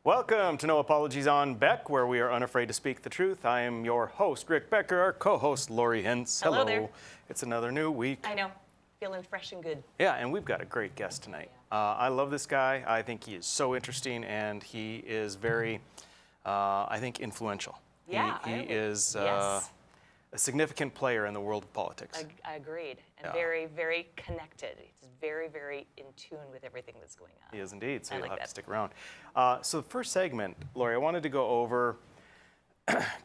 Welcome to No Apologies on Beck, where we are unafraid to speak the truth. I am your host, Rick Becker, our co-host, Lori Hintz. Hello there. It's another new week. I know. Feeling fresh and good. Yeah, and we've got a great guest tonight. I love this guy. I think he is so interesting, and he is very, I think, influential. Yeah, He is yes. a significant player in the world of politics. I agreed. And Yeah. very, very connected. He's very, very in tune with everything that's going on. He is indeed, so I you'll like have that. to stick around. So the first segment, Lori, I wanted to go over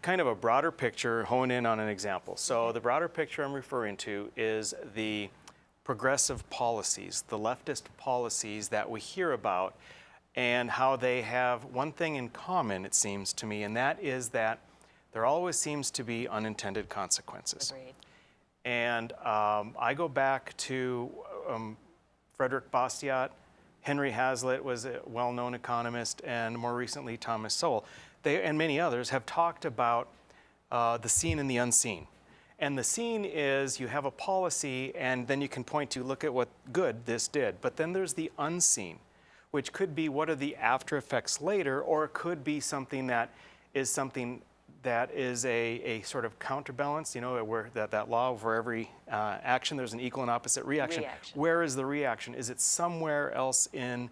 kind of a broader picture, hone in on an example. So the broader picture I'm referring to is the progressive policies, the leftist policies that we hear about, and how they have one thing in common, it seems to me, and that is that there always seems to be unintended consequences. Agreed. And I go back to Frederick Bastiat. Henry Hazlitt was a well-known economist, and more recently Thomas Sowell. They and many others have talked about the seen and the unseen. And the seen is you have a policy, and then you can point to, look at what good this did. But then there's the unseen, which could be what are the after effects later, or it could be something that is a sort of counterbalance, you know, where that law, for every action there's an equal and opposite reaction. Where is the reaction? Is it somewhere else in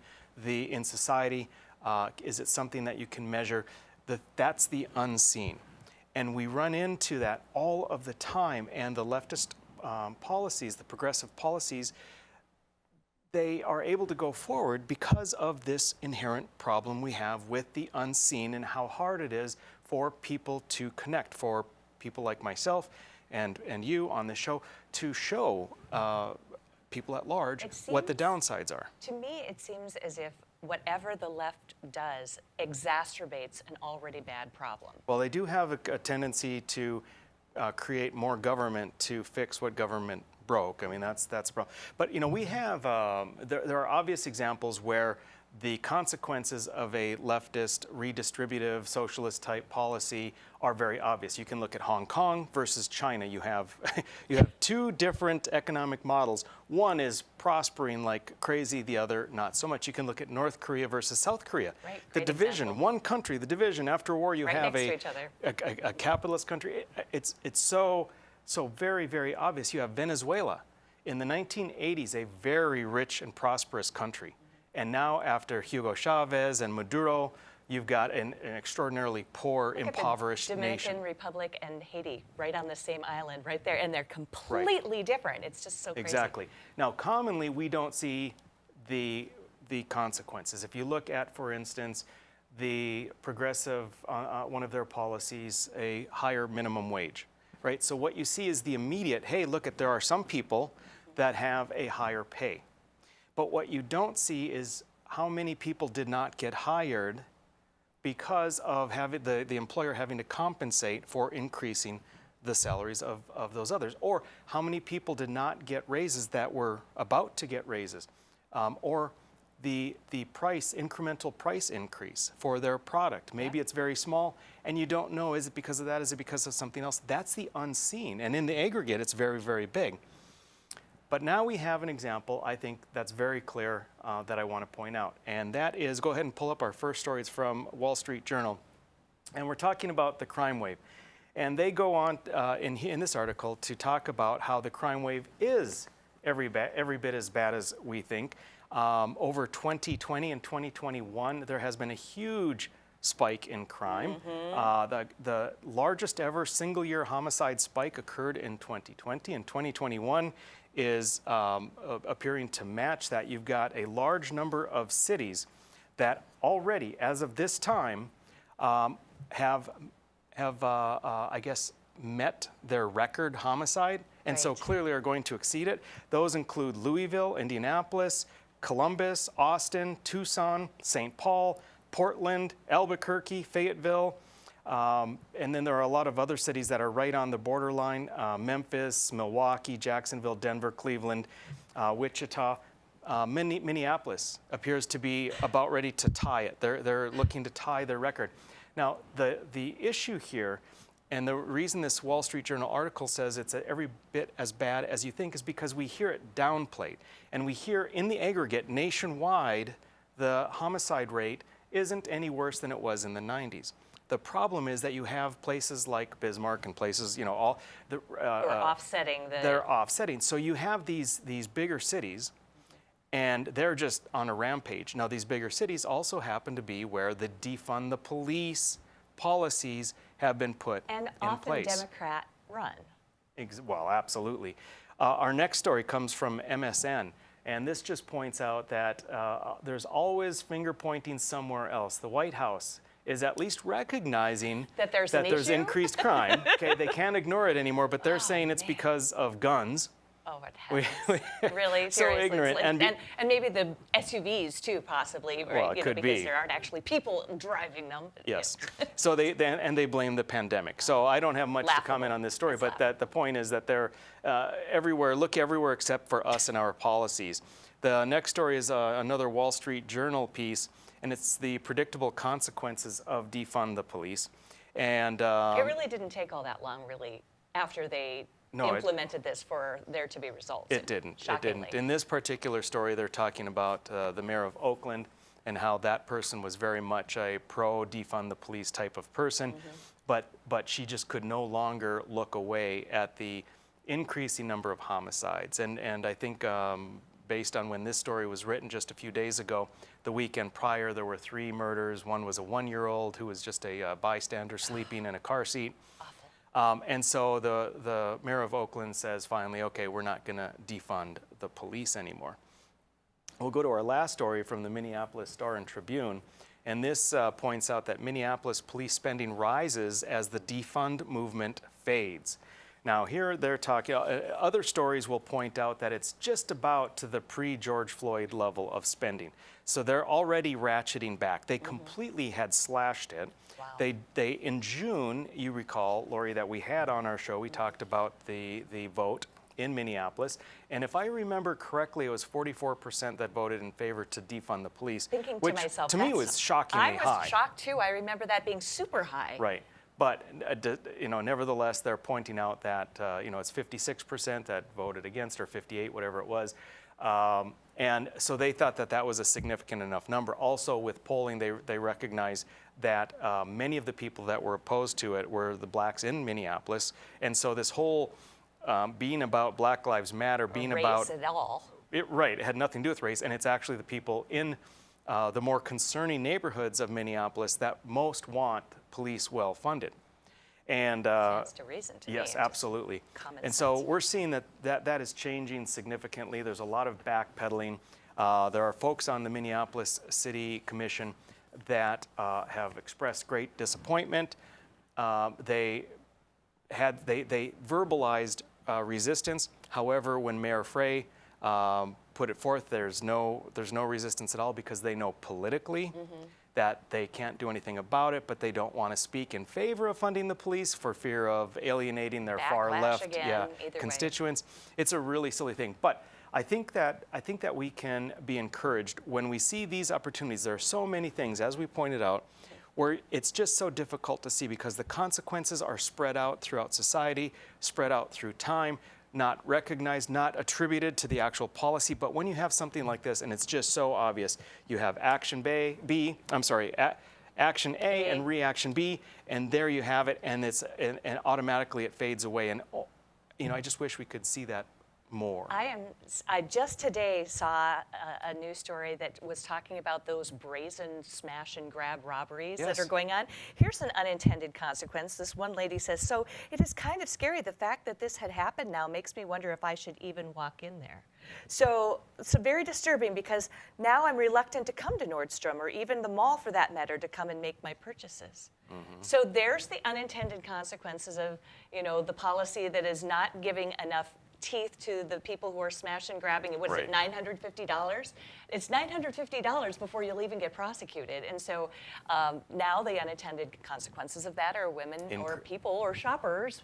society? Is it something that you can measure? That's the unseen. And we run into that all of the time, and the leftist policies, the progressive policies, they are able to go forward because of this inherent problem we have with the unseen and how hard it is for people to connect, for people like myself and you on the show to show people at large what the downsides are. To me, it seems as if whatever the left does exacerbates an already bad problem. Well, they do have a tendency to create more government to fix what government broke. I mean, that's a problem. But, you know, we have, there are obvious examples where the consequences of a leftist, redistributive, socialist type policy are very obvious. You can look at Hong Kong versus China. You have two different economic models. One is prospering like crazy, the other not so much. You can look at North Korea versus South Korea. Right, the division, example. One country, the division. After war, you have next to each other. a capitalist country. It's so very, very obvious. You have Venezuela. In the 1980s, a very rich and prosperous country. And now, after Hugo Chavez and Maduro, you've got an extraordinarily poor, impoverished nation. Dominican Republic and Haiti, right on the same island, right there, and they're completely different. It's just so crazy. Exactly. Now, commonly, we don't see the consequences. If you look at, for instance, the progressive, one of their policies, a higher minimum wage, right? So what you see is the immediate, hey, look, there are some people that have a higher pay. But what you don't see is how many people did not get hired because of having the employer having to compensate for increasing the salaries of those others, or how many people did not get raises that were about to get raises, or the incremental price increase for their product. Maybe it's very small, and you don't know, is it because of that? Is it because of something else? That's the unseen, and in the aggregate, it's very, very big. But now we have an example, I think, that's very clear that I want to point out. And that is, go ahead and pull up our first story. It's from Wall Street Journal. And we're talking about the crime wave. And they go on in this article to talk about how the crime wave is every bit as bad as we think. Over 2020 and 2021, there has been a huge spike in crime. The largest ever single-year homicide spike occurred in 2020. And 2021 is appearing to match that. You've got a large number of cities that already, as of this time, have I guess, met their record homicide, and so clearly are going to exceed it. Those include Louisville, Indianapolis, Columbus, Austin, Tucson, St. Paul, Portland, Albuquerque, Fayetteville, and then there are a lot of other cities that are right on the borderline, Memphis, Milwaukee, Jacksonville, Denver, Cleveland, Wichita. Minneapolis appears to be about ready to tie it. They're looking to tie their record. Now, the issue here, and the reason this Wall Street Journal article says it's every bit as bad as you think, is because we hear it downplayed. And we hear in the aggregate nationwide, the homicide rate isn't any worse than it was in the 90s. The problem is that you have places like Bismarck and places, you know, all the offsetting the. they're offsetting. So you have these bigger cities, and they're just on a rampage. Now, these bigger cities also happen to be where the defund the police policies have been put and in often place. Democrat run. Well, absolutely. Our next story comes from MSN. And this just points out that there's always finger pointing somewhere else. The White House is at least recognizing that there's increased crime. Okay, they can't ignore it anymore, but they're saying it's because of guns. Oh, what happens? Really? So Seriously? ignorant. And maybe the SUVs too, possibly, right? Well, it could because be. there aren't actually people driving them. Yes. So they blame the pandemic. So I don't have much to comment on this story, but the point is that they're everywhere. Look everywhere except for us and our policies. The next story is another Wall Street Journal piece, and it's the predictable consequences of defund the police. And it really didn't take all that long, really, after they implemented this for there to be results. It didn't. Shockingly. It didn't. In this particular story, they're talking about the mayor of Oakland and how that person was very much a pro-defund the police type of person, but she just could no longer look away at the increasing number of homicides. And I think based on when this story was written just a few days ago, the weekend prior, there were 3 murders. One was a 1-year-old who was just a bystander sleeping in a car seat. And so the mayor of Oakland says finally, okay, we're not going to defund the police anymore. We'll go to our last story from the Minneapolis Star and Tribune. And this points out that Minneapolis police spending rises as the defund movement fades. Now here they're talking, other stories will point out that it's just about to the pre-George Floyd level of spending. So they're already ratcheting back. They completely had slashed it. Wow. They in June, you recall, Lori, that we had on our show, we talked about the vote in Minneapolis. And if I remember correctly, it was 44% that voted in favor to defund the police. Thinking which to myself, to me was shockingly high. I was shocked too. I remember that being super high. Right. But you know, nevertheless, they're pointing out that you know, it's 56% that voted against, or 58, whatever it was. And so they thought that that was a significant enough number. Also, with polling, they recognize that many of the people that were opposed to it were the blacks in Minneapolis. And so this whole being about Black Lives Matter, being race about at all. Right, it had nothing to do with race, and it's actually the people in the more concerning neighborhoods of Minneapolis that most want police well funded. And Stands to reason to yes, me. absolutely. Common And sense. so we're seeing that is changing significantly. There's a lot of backpedaling. There are folks on the Minneapolis City Commission that have expressed great disappointment. They verbalized resistance. However, when Mayor Frey put it forth, there's no resistance at all, because they know politically that they can't do anything about it, but they don't want to speak in favor of funding the police for fear of alienating their far left constituents. It's a really silly thing. But I think that we can be encouraged when we see these opportunities. There are so many things, as we pointed out, where it's just so difficult to see because the consequences are spread out throughout society, spread out through time, not recognized, not attributed to the actual policy. But when you have something like this and it's just so obvious, you have action action A and reaction B, and there you have it, and and automatically it fades away. And you know, I just wish we could see that more. I just today saw a news story that was talking about those brazen smash and grab robberies that are going on. Here's an unintended consequence. This one lady says, "So it is kind of scary. The fact that this had happened now makes me wonder if I should even walk in there." So it's very disturbing, because now I'm reluctant to come to Nordstrom, or even the mall for that matter, to come and make my purchases. So there's the unintended consequences of, you know, the policy that is not giving enough teeth to the people who are smash and grabbing. What is it, $950? It's $950 before you'll even get prosecuted. And so now the unintended consequences of that are women or people or shoppers,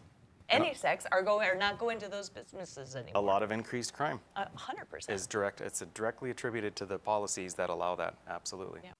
any sex, are not going to those businesses anymore. A lot of increased crime. 100%. It's directly attributed to the policies that allow that. Absolutely. Yeah.